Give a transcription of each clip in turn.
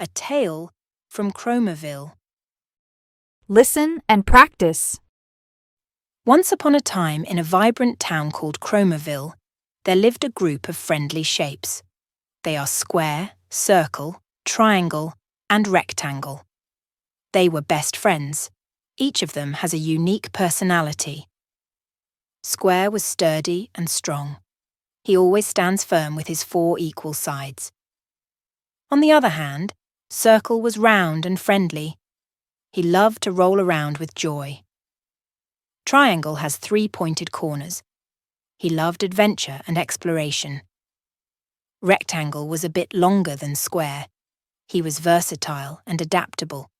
A tale from Chromaville. Listen and practice. Once upon a time, in a vibrant town called Chromaville, there lived a group of friendly shapes. They are square, circle, triangle, and rectangle. They were best friends. Each of them has a unique personality. Square was sturdy and strong. He always stands firm with his 4 equal sides. On the other hand, Circle was round and friendly. He loved to roll around with joy. Triangle has 3 pointed corners. He loved adventure and exploration. Rectangle was a bit longer than Square. He was versatile and adaptable.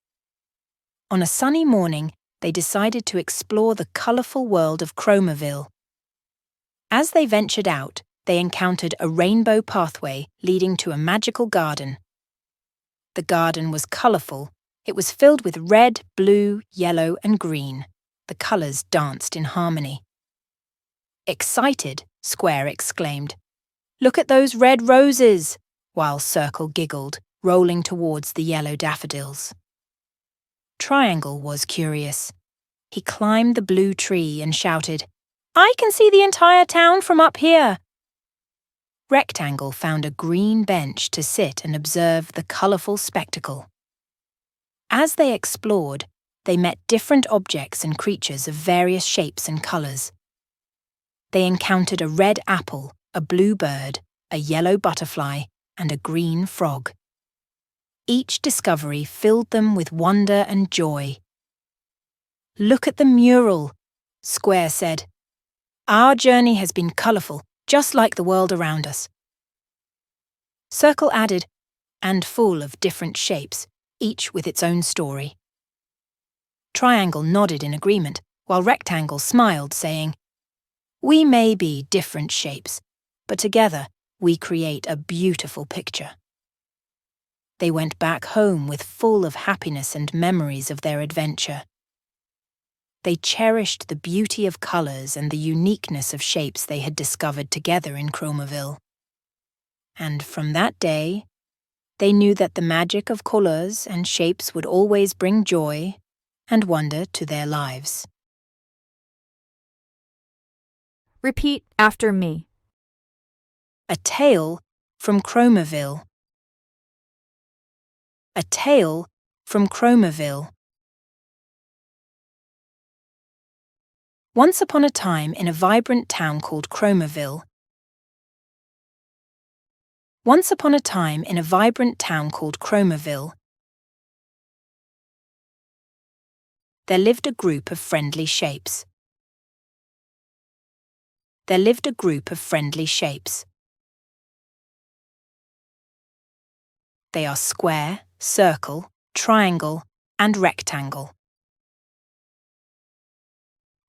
On a sunny morning, they decided to explore the colourful world of Chromaville. As they ventured out, they encountered a rainbow pathway leading to a magical garden. The garden was colourful. It was filled with red, blue, yellow, and green. The colours danced in harmony. Excited, Square exclaimed, "Look at those red roses!" while Circle giggled, rolling towards the yellow daffodils. Triangle was curious. He climbed the blue tree and shouted, "I can see the entire town from up here!" Rectangle found a green bench to sit and observe the colourful spectacle. As they explored, they met different objects and creatures of various shapes and colours. They encountered a red apple, a blue bird, a yellow butterfly, and a green frog. Each discovery filled them with wonder and joy. "Look at the mural," Square said. "Our journey has been colourful, just like the world around us." Circle added, "and full of different shapes, each with its own story." Triangle nodded in agreement, while Rectangle smiled, saying, "We may be different shapes, but together we create a beautiful picture." They went back home with full of happiness and memories of their adventure. They cherished the beauty of colours and the uniqueness of shapes they had discovered together in Chromaville. And from that day, they knew that the magic of colours and shapes would always bring joy and wonder to their lives. Repeat after me. A tale from Chromaville. A tale from Chromaville. Once upon a time, in a vibrant town called Chromaville. Once upon a time, in a vibrant town called Chromaville, there lived a group of friendly shapes. There lived a group of friendly shapes. They are square, circle, triangle, and rectangle.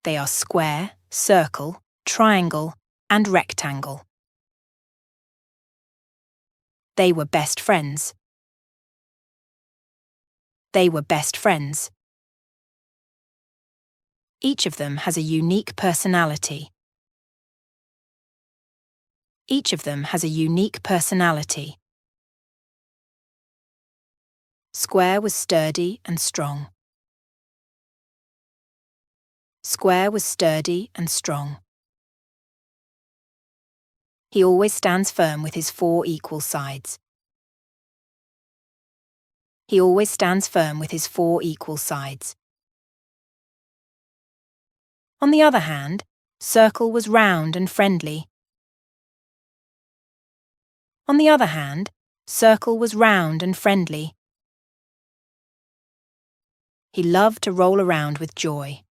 They are square, circle, triangle, and rectangle. They were best friends. They were best friends. Each of them has a unique personality. Each of them has a unique personality. Square was sturdy and strong. Square was sturdy and strong. He always stands firm with his 4 equal sides. He always stands firm with his 4 equal sides. On the other hand, Circle was round and friendly. On the other hand, Circle was round and friendly. He loved to roll around with joy.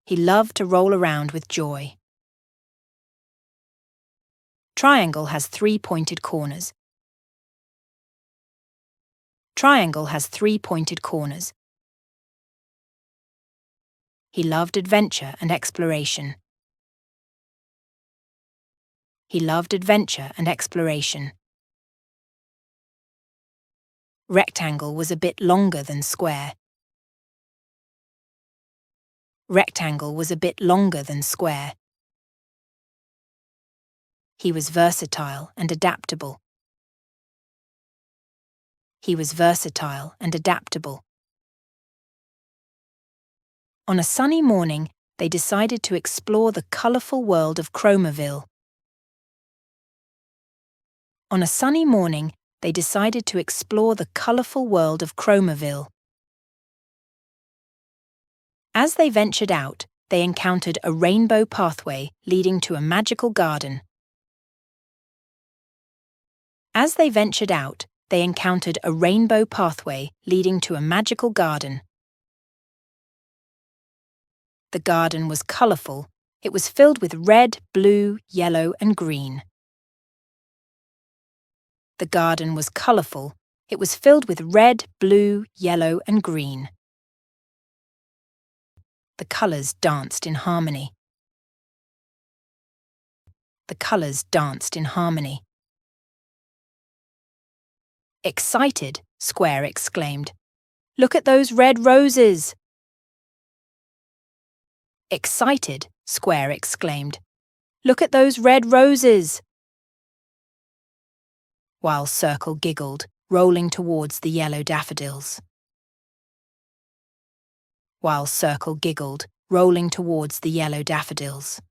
He loved to roll around with joy. Triangle has 3 pointed corners. Triangle has 3 pointed corners. He loved adventure and exploration. He loved adventure and exploration. Rectangle was a bit longer than Square. Rectangle was a bit longer than Square. He was versatile and adaptable. He was versatile and adaptable. On a sunny morning, they decided to explore the colourful world of Chromaville. On a sunny morning, they decided to explore the colourful world of Chromaville. As they ventured out, they encountered a rainbow pathway leading to a magical garden. As they ventured out, they encountered a rainbow pathway leading to a magical garden. The garden was colourful. It was filled with red, blue, yellow, and green. The garden was colourful. It was filled with red, blue, yellow, and green. The colours danced in harmony. The colours danced in harmony. Excited, Square exclaimed, "Look at those red roses!" Excited, Square exclaimed, "Look at those red roses!" While Circle giggled, rolling towards the yellow daffodils. While Circle giggled, rolling towards the yellow daffodils.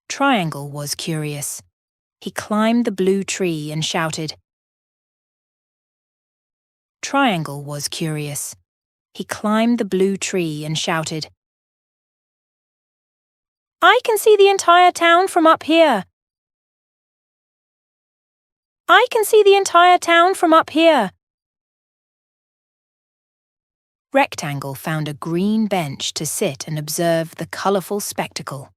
Triangle was curious. He climbed the blue tree and shouted. Triangle was curious. He climbed the blue tree and shouted, "I can see the entire town from up here. I can see the entire town from up here." Rectangle found a green bench to sit and observe the colourful spectacle.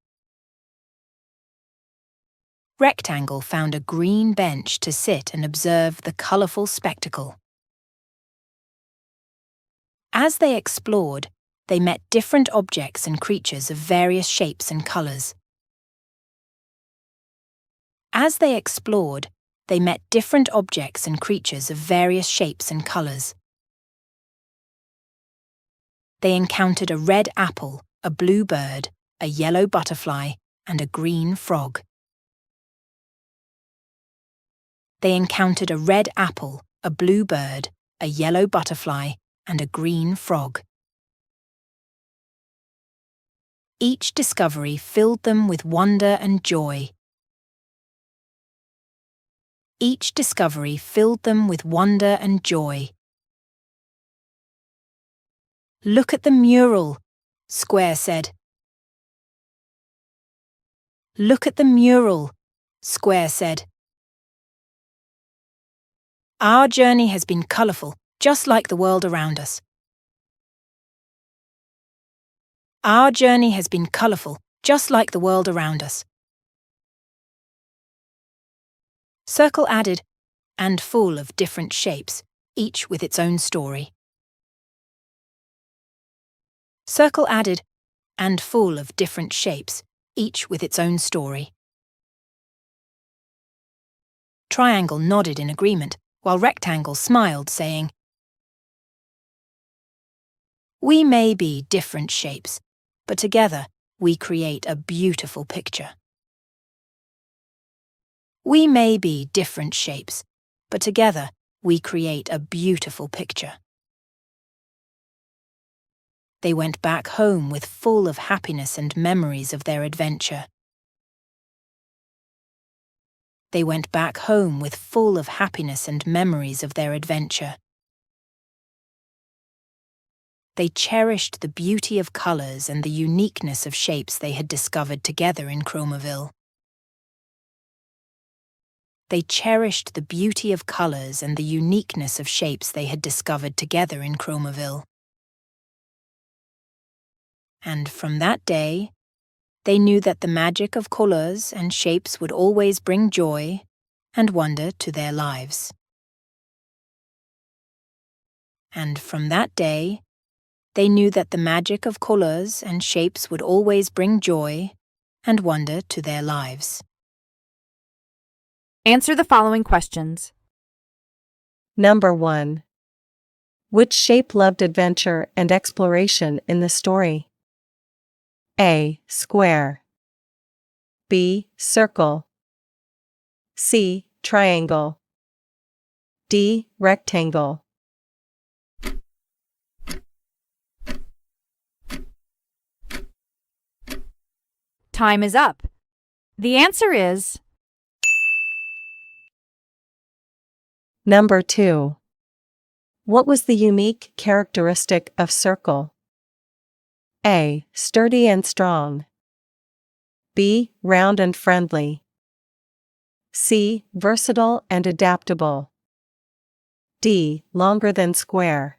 Rectangle found a green bench to sit and observe the colourful spectacle. As they explored, they met different objects and creatures of various shapes and colours. As they explored, they met different objects and creatures of various shapes and colours. They encountered a red apple, a blue bird, a yellow butterfly, and a green frog. They encountered a red apple, a blue bird, a yellow butterfly, and a green frog. Each discovery filled them with wonder and joy. Each discovery filled them with wonder and joy. "Look at the mural," Square said. "Look at the mural," Square said. "Our journey has been colourful, just like the world around us. Our journey has been colourful, just like the world around us." Circle added, "and full of different shapes, each with its own story." Circle added, "and full of different shapes, each with its own story." Triangle nodded in agreement, while Rectangle smiled, saying, "We may be different shapes, but together we create a beautiful picture." We may be different shapes, but together we create a beautiful picture. They went back home with full of happiness and memories of their adventure. They went back home with full of happiness and memories of their adventure. They cherished the beauty of colours and the uniqueness of shapes they had discovered together in Chromaville. They cherished the beauty of colours and the uniqueness of shapes they had discovered together in Chromaville. And from that day, they knew that the magic of colours and shapes would always bring joy and wonder to their lives. And from that day, they knew that the magic of colours and shapes would always bring joy and wonder to their lives. Answer the following questions. Number 1. Which shape loved adventure and exploration in the story? A. Square. B. Circle. C. Triangle. D. Rectangle. Time is up. The answer is Number 2. What was the unique characteristic of circle? A. Sturdy and strong. B. Round and friendly. C. Versatile and adaptable. D. Longer than square.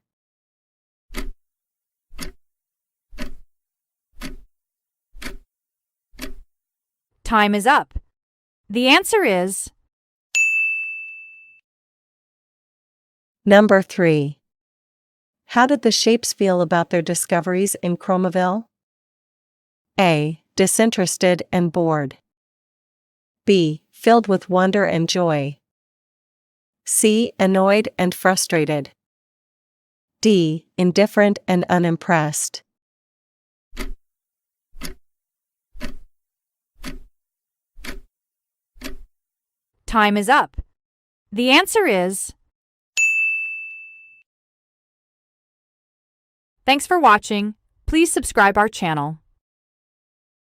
time is up. The answer is Number 3. How did the shapes feel about their discoveries in Chromaville? A. Disinterested and bored. B. Filled with wonder and joy. C. Annoyed and frustrated. D. Indifferent and unimpressed. time is up. The answer is Thanks for watching. Please subscribe our channel.